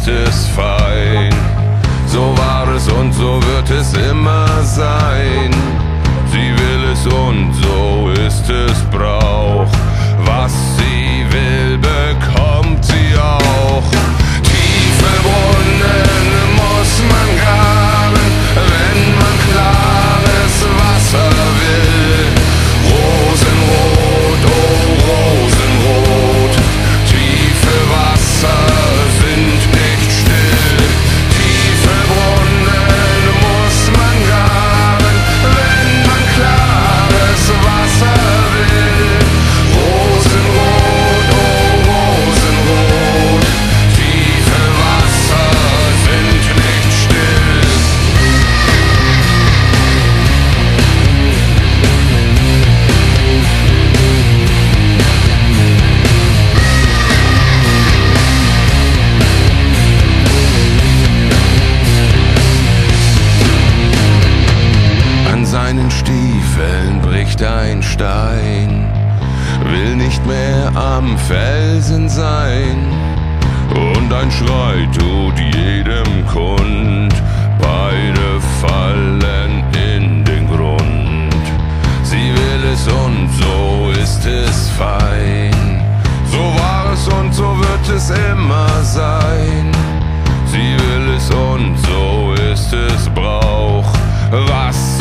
es fein. So war es und so wird es immer sein. Sie will es und so ist es Brauch. Was sie will, bekommt sie auch. Tiefe Brunnen muss man graben, wenn man klares Wasser will. Rosenrot, oh Rosenrot, tiefe Wasser sind nicht still. Tiefe Brunnen muss man graben, wenn man klares Wasser will. Rosenrot, oh Rosenrot, tiefe Wasser sind nicht still. An seinen Stiefeln bricht ein Stein, will nicht mehr am Felsen sein. Und ein Schrei tut jedem kund, beide fallen in den Grund. Sie will es und so ist es fein. So war es und so wird es immer sein. Sie will es und so ist es Brauch. Was